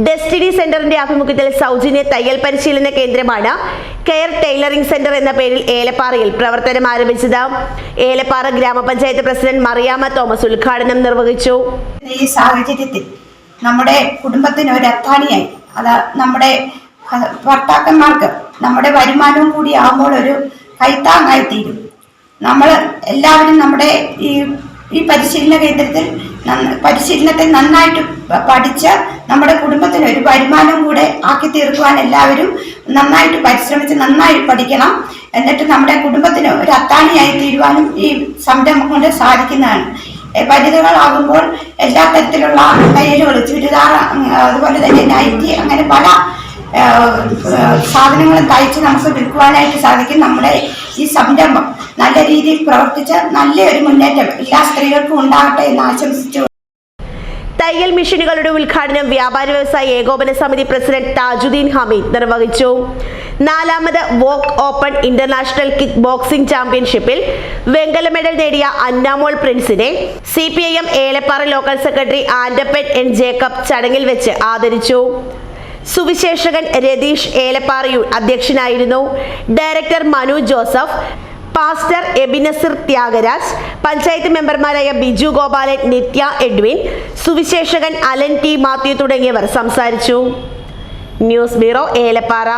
Destiny സെന്ററിന്റെ ആഭിമുഖ്യത്തിൽ സൗജന്യ തയ്യൽ പരിശീലന കേന്ദ്രമാണ് കെയർ ടൈലറിംഗ് സെന്റർ എന്ന പേരിൽ ഏലപ്പാറയിൽ പ്രവർത്തനം ആരംഭിച്ചത്. ഏലപ്പാറ ഗ്രാമപഞ്ചായത്ത് പ്രസിഡന്റ് മറിയാമ്മ തോമസ് ഉദ്ഘാടനം നിർവഹിച്ചു. ഈ സാഹചര്യത്തിൽ നമ്മുടെ കുടുംബത്തിന് ഒരു അത്താണിയായി, അത് നമ്മുടെ ഭർത്താക്കന്മാർക്ക് നമ്മുടെ വരുമാനവും കൂടി ആകുമ്പോൾ ഒരു കൈത്താങ്ങായി തീരും. നമ്മൾ എല്ലാവരും നമ്മുടെ ഈ പരിശീലന കേന്ദ്രത്തിൽ പരിശീലനത്തെ നന്നായിട്ട് പഠിച്ച് നമ്മുടെ കുടുംബത്തിന് ഒരു വരുമാനവും കൂടെ ആക്കി തീർക്കുവാൻ എല്ലാവരും നന്നായിട്ട് പരിശ്രമിച്ച് നന്നായി പഠിക്കണം. എന്നിട്ട് നമ്മുടെ കുടുംബത്തിന് ഒരു അത്താണിയായി തീരുവാനും ഈ സംരംഭം കൊണ്ട് സാധിക്കുന്നതാണ്. വനിതകളാകുമ്പോൾ എല്ലാ തരത്തിലുള്ള തയ്യലുകൾ, ചുരിദാർ, അതുപോലെ തന്നെ നൈറ്റി, അങ്ങനെ പല സാധനങ്ങളും തയ്ച്ച് നമുക്ക് വിൽക്കുവാനായിട്ട് സാധിക്കും. നമ്മുടെ ഈ സംരംഭം നല്ല രീതിയിൽ പ്രവർത്തിച്ച് നല്ലൊരു മുന്നേറ്റം എല്ലാ സ്ത്രീകൾക്കും ഉണ്ടാകട്ടെ എന്ന് ആശംസിച്ചു. തയ്യൽ മെഷീനുകളുടെ ഉദ്ഘാടനം വ്യാപാരി വ്യവസായ ഏകോപന സമിതി പ്രസിഡന്റ് താജുദ്ദീൻ ഹമീദ് നിർവഹിച്ചു. 4ാമത് വോക്ക് ഓപ്പൺ ഇന്റർനാഷണൽ കിക്ക് ബോക്സിംഗ് ചാമ്പ്യൻഷിപ്പിൽ വെങ്കല മെഡൽ നേടിയ അന്നാമോൾ പ്രിൻസിനെ CPIM Elappara local secretary Andappan N Jacob ചടങ്ങിൽ വെച്ച് ആദരിച്ചു. സുവിശേഷകൻ രതീഷ് ഏലപ്പാറയൂർ അധ്യക്ഷനായിരുന്നു. Director Manu Joseph, pastor Ebenezer Thyagaraj, panchayat മെമ്പർമാരായ ബിജു ഗോപാലൻ, നിത്യ എഡ്വിൻ, സുവിശേഷകൻ അലൻ T മാത്യു തുടങ്ങിയവർ സംസാരിച്ചു. News bureau, Elappara.